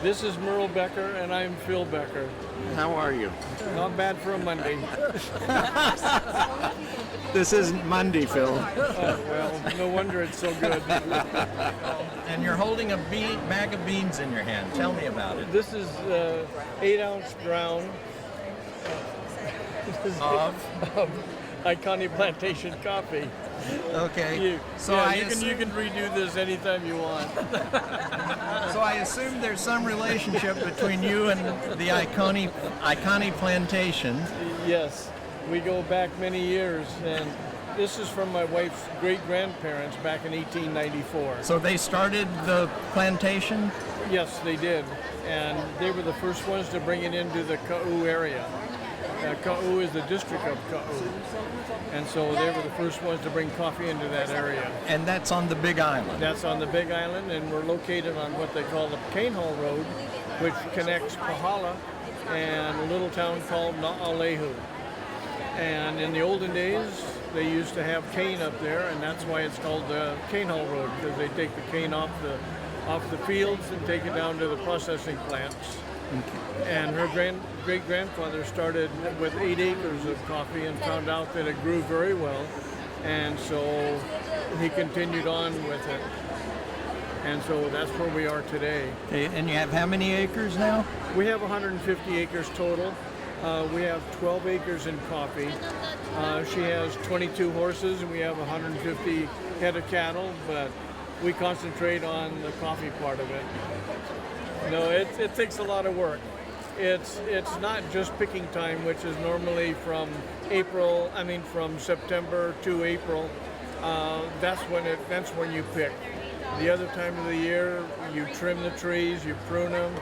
This is Merle Becker, and I'm Phil Becker. How are you? Not bad for a Monday. This isn't Monday, Phil. Well, no wonder it's so good. And you're holding a bag of beans in your hand. Tell me about it. This is 8-ounce ground Of? Iconi Plantation coffee. Okay. You can redo this anytime you want. So I assume there's some relationship between you and the Iconi Plantation. Yes, we go back many years, and this is from my wife's great-grandparents back in 1894. So they started the plantation? Yes, they did, and they were the first ones to bring it into the Ka'u area. Ka'u is the district of Ka'u, and so they were the first ones to bring coffee into that area. And that's on the Big Island? That's on the Big Island, and we're located on what they call the Cane Hall Road, which connects Pahala and a little town called Na'alehu. And in the olden days, they used to have cane up there, and that's why it's called the Cane Hall Road, because they take the cane off the fields and take it down to the processing plants. And her great-grandfather started with 8 acres of coffee and found out that it grew very well, and so he continued on with it. And so that's where we are today. Okay, and you have how many acres now? We have 150 acres total. We have 12 acres in coffee. She has 22 horses, and we have 150 head of cattle, but we concentrate on the coffee part of it. No, it takes a lot of work. It's not just picking time, which is normally from September to April. That's when you pick. The other time of the year, you trim the trees, you prune them,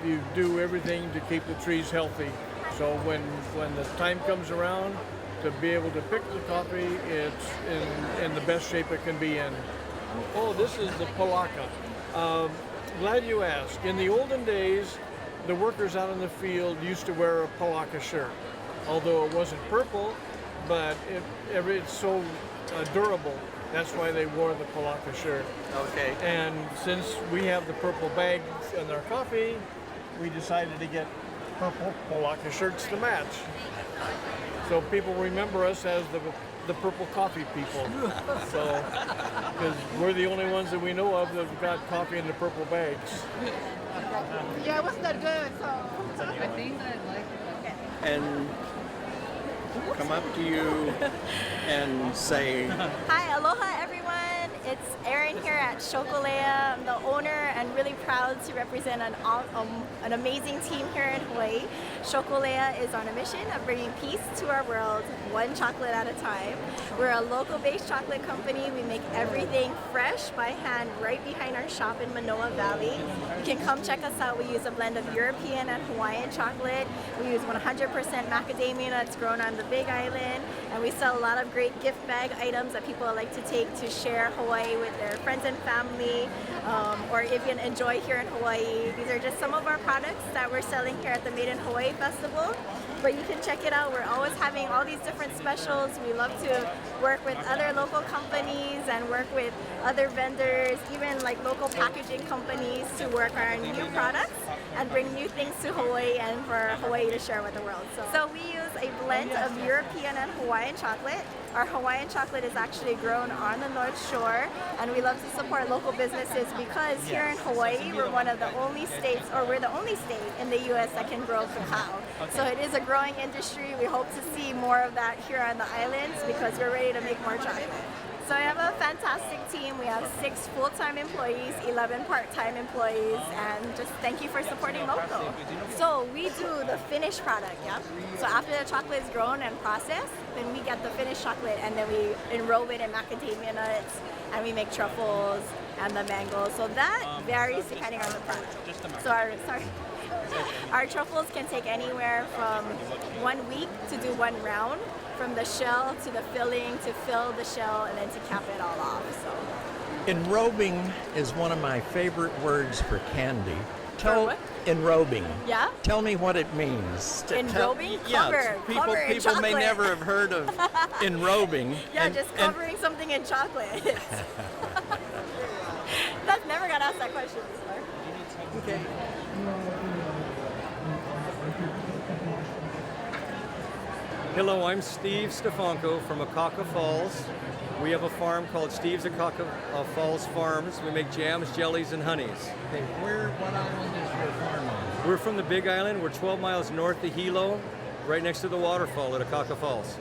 you do everything to keep the trees healthy. So when the time comes around to be able to pick the coffee, it's in the best shape it can be in. Oh, this is the Palaka. Glad you asked. In the olden days, the workers out in the field used to wear a Palaka shirt, although it wasn't purple, but it's so durable. That's why they wore the Palaka shirt. Okay. And since we have the purple bags in our coffee, we decided to get purple Palaka shirts to match. So people remember us as the purple coffee people. So, because we're the only ones that we know of that have got coffee in the purple bags. Yeah, it wasn't that good, so I think I like it. And come up to you and say, Hi, aloha everyone. It's Erin here at Shokolea. I'm the owner and really proud to represent an amazing team here in Hawaii. Shokolea is on a mission of bringing peace to our world, one chocolate at a time. We're a local-based chocolate company. We make everything fresh by hand right behind our shop in Manoa Valley. You can come check us out. We use a blend of European and Hawaiian chocolate. We use 100% macadamia nuts grown on the Big Island, and we sell a lot of great gift bag items that people like to take to share Hawaii with their friends and family, or even enjoy here in Hawaii. These are just some of our products that we're selling here at the Made in Hawaii Festival, but you can check it out. We're always having all these different specials. We love to work with other local companies and work with other vendors, even like local packaging companies, to work on new products and bring new things to Hawaii and for Hawaii to share with the world. So we use a blend of European and Hawaiian chocolate. Our Hawaiian chocolate is actually grown on the North Shore, and we love to support local businesses because here in Hawaii, we're one of the only states, or we're the only state in the U.S. that can grow cacao. So it is a growing industry. We hope to see more of that here on the islands because we're ready to make more chocolate. So I have a fantastic team. We have 6 full-time employees, 11 part-time employees, and just thank you for supporting local. So we do the finished product, yeah? So after the chocolate is grown and processed, then we get the finished chocolate and then we enrobe it in macadamia nuts and we make truffles and the mango. So that varies depending on the product. So our truffles can take anywhere from 1 week to do 1 round, from the shell to the filling, to fill the shell, and then to cap it all off. So Enrobing is one of my favorite words for candy. what? Enrobing. Yeah? Tell me what it means. Enrobing? Yeah, Cover in people may chocolate. never have heard of enrobing. Yeah, just covering something in chocolate. That's never got asked that question before. Okay. Hello, I'm Steve Stefanko from Akaka Falls. We have a farm called Steve's Akaka Falls Farms. We make jams, jellies, and honeys. Okay, what island is your farm on? We're from the Big Island. We're 12 miles north of Hilo, right next to the waterfall at Akaka Falls.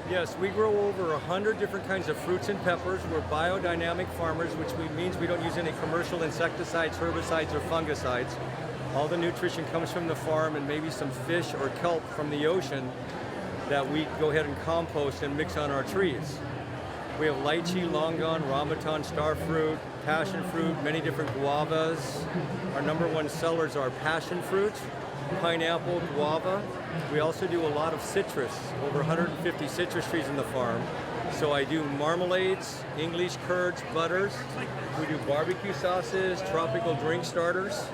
Yes, we grow over 100 different kinds of fruits and peppers. We're biodynamic farmers, which means we don't use any commercial insecticides, herbicides, or fungicides. All the nutrition comes from the farm and maybe some fish or kelp from the ocean that we go ahead and compost and mix on our trees. We have lychee, longan, rambutan, starfruit, passion fruit, many different guavas. Our number one sellers are passion fruit, pineapple, guava. We also do a lot of citrus, over 150 citrus trees in the farm. So I do marmalades, English curds, butters. We do barbecue sauces, tropical drink starters.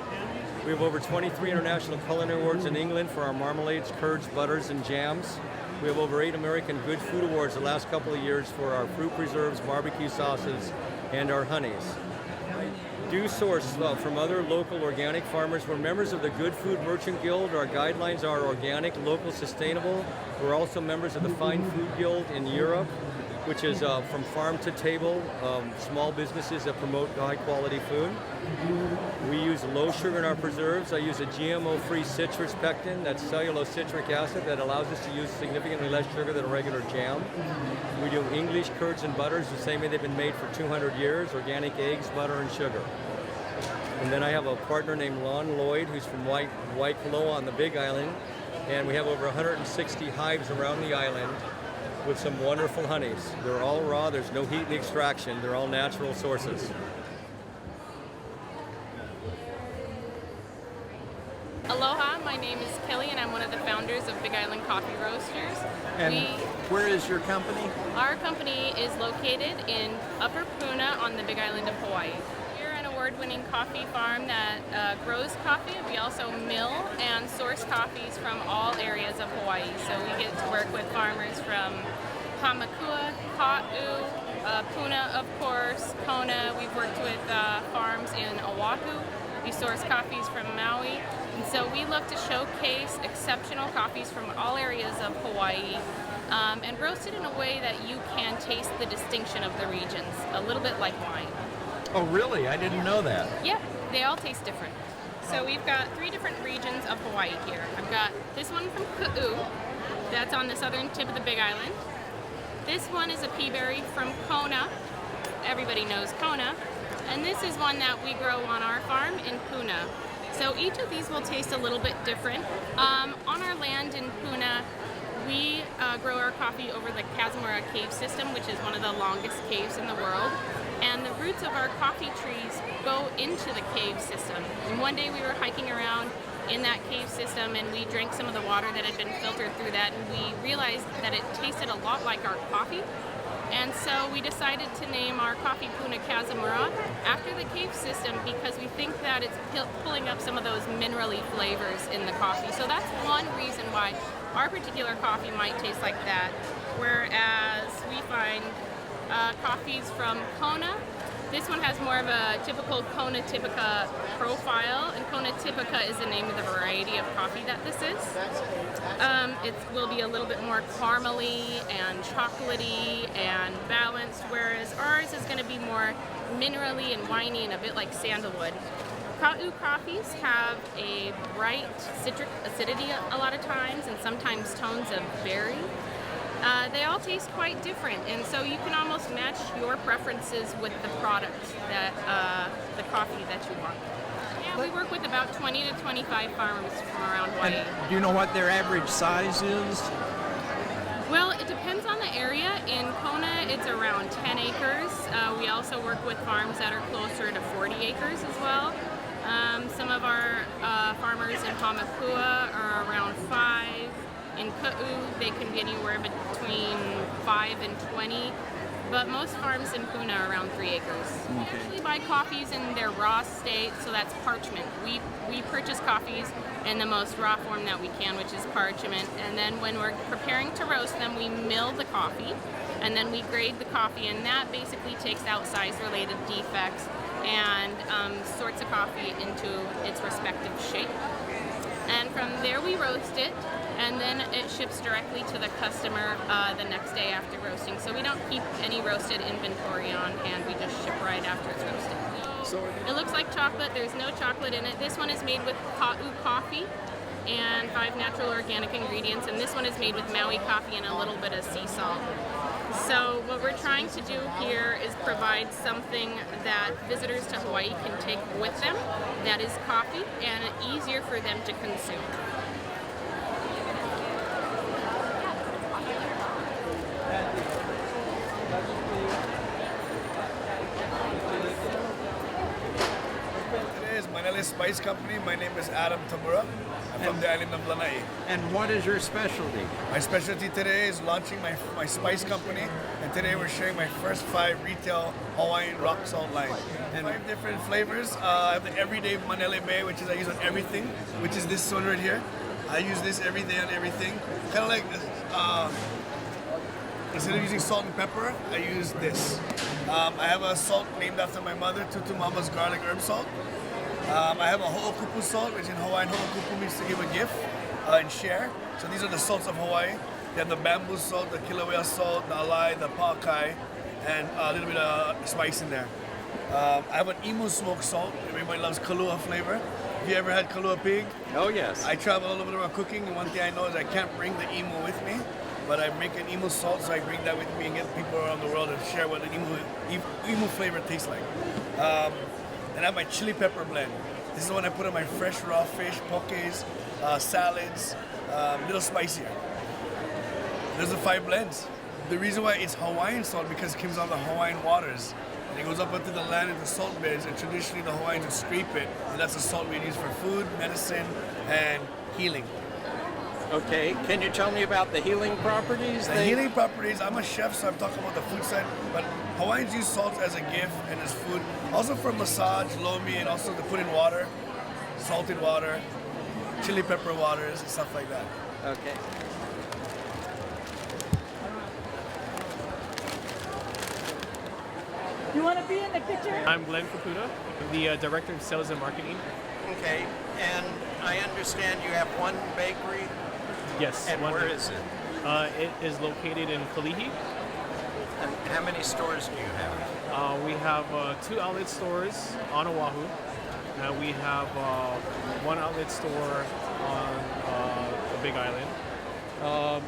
We have over 23 international culinary awards in England for our marmalades, curds, butters, and jams. We have over 8 American Good Food Awards the last couple of years for our fruit preserves, barbecue sauces, and our honeys. I do source from other local organic farmers. We're members of the Good Food Merchant Guild. Our guidelines are organic, local, sustainable. We're also members of the Fine Food Guild in Europe, which is from farm to table, small businesses that promote high quality food. We use low sugar in our preserves. I use a GMO-free citrus pectin, that's cellulose citric acid, that allows us to use significantly less sugar than a regular jam. We do English curds and butters the same way they've been made for 200 years, organic eggs, butter, and sugar. And then I have a partner named Lon Lloyd, who's from Waikoloa on the Big Island, and we have over 160 hives around the island with some wonderful honeys. They're all raw, there's no heat in the extraction, they're all natural sources. Aloha, my name is Kelly and I'm one of the founders of Big Island Coffee Roasters. And where is your company? Our company is located in Upper Puna on the Big Island of Hawaii. We're an award-winning coffee farm that grows coffee. We also mill and source coffees from all areas of Hawaii. So we get to work with farmers from Hamakua, Ka'u, Puna, of course, Kona. We've worked with farms in Oahu. We source coffees from Maui. And so we look to showcase exceptional coffees from all areas of Hawaii and roast it in a way that you can taste the distinction of the regions, a little bit like wine. Oh, really? I didn't know that. Yep, they all taste different. So we've got 3 different regions of Hawaii here. I've got this one from Ka'u, that's on the southern tip of the Big Island. This one is a pea berry from Kona. Everybody knows Kona. And this is one that we grow on our farm in Puna. So each of these will taste a little bit different. On our land in Puna, we grow our coffee over the Cazimura cave system, which is one of the longest caves in the world. And the roots of our coffee trees go into the cave system. And one day we were hiking around in that cave system and we drank some of the water that had been filtered through that, and we realized that it tasted a lot like our coffee. And so we decided to name our coffee Puna Cazimura after the cave system because we think that it's pulling up some of those minerally flavors in the coffee. So that's one reason why our particular coffee might taste like that. Whereas we find coffees from Kona, this one has more of a typical Kona Typica profile, and Kona Typica is the name of the variety of coffee that this is. It will be a little bit more caramely and chocolatey and balanced, whereas ours is going to be more minerally and winey and a bit like sandalwood. Ka'u coffees have a bright citric acidity a lot of times, and sometimes tones of berry. They all taste quite different, and so you can almost match your preferences with the product that the coffee that you want. Yeah, we work with about 20 to 25 farms from around Hawaii. And do you know what their average size is? Well, it depends on the area. In Kona, it's around 10 acres. We also work with farms that are closer to 40 acres as well. Some of our farmers in Hamakua are around 5. In Ka'u, they can be anywhere between 5 and 20, but most farms in Puna are around 3 acres. We actually buy coffees in their raw state, so that's parchment. We purchase coffees in the most raw form that we can, which is parchment, and then when we're preparing to roast them, we mill the coffee, and then we grade the coffee, and that basically takes out size-related defects and sorts the coffee into its respective shape. And from there we roast it, and then it ships directly to the customer the next day after roasting. So we don't keep any roasted inventory on hand, we just ship right after it's roasted. So it looks like chocolate, there's no chocolate in it. This one is made with Ka'u coffee and 5 natural organic ingredients, and this one is made with Maui coffee and a little bit of sea salt. So what we're trying to do here is provide something that visitors to Hawaii can take with them that is coffee and easier for them to consume. Today is Manele Spice Company. My name is Adam Tamura. I'm from the island of Lanai. And what is your specialty? My specialty today is launching my spice company, and today we're sharing my first 5 retail Hawaiian rock salt line. And 5 different flavors. I have the everyday Manele Bay, which is I use on everything, which is this one right here. I use this every day on everything. Kind of like, instead of using salt and pepper, I use this. I have a salt named after my mother, Tutu Mama's garlic herb salt. I have a ho'okupu salt, which in Hawaiian ho'okupu means to give a gift and share. So these are the salts of Hawaii. They have the bamboo salt, the Kilauea salt, the alai, the pa'akai, and a little bit of spice in there. I have an emu smoked salt. Everybody loves kalua flavor. Have you ever had kalua pig? Oh, yes. I travel all over the world cooking, and one thing I know is I can't bring the emu with me, but I make an emu salt, so I bring that with me and get people around the world to share what the emu flavor tastes like. And I have my chili pepper blend. This is the one I put on my fresh raw fish, pokés, salads, a little spicier. There's the 5 blends. The reason why it's Hawaiian salt because it comes out of the Hawaiian waters. And it goes up into the land into salt beds, and traditionally the Hawaiians would scrape it, and that's the salt we use for food, medicine, and healing. Okay, can you tell me about the healing properties? The healing properties, I'm a chef, so I'm talking about the food side, but Hawaiians use salt as a gift and as food. Also for massage, lomi, and also to put in water, salted water, chili pepper waters, and stuff like that. Okay. You want to be in the picture? I'm Glenn Fukuda, the Director of Sales and Marketing. Okay, and I understand you have one bakery. Yes. And where is it? It is located in Kalihi. And how many stores do you have? We have 2 outlet stores on Oahu. We have 1 outlet store on the Big Island.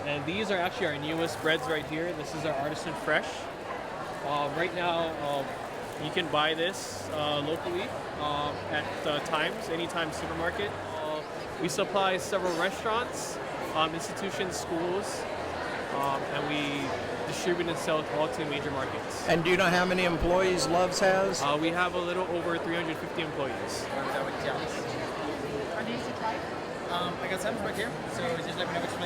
And these are actually our newest breads right here. This is our Artisan Fresh. Right now, you can buy this locally at Times, Anytime Supermarket. We supply several restaurants, institutions, schools, and we distribute and sell to all 2 major markets. And do you know how many employees Love's has? We have a little over 350 employees. I got some right here, so just let me know which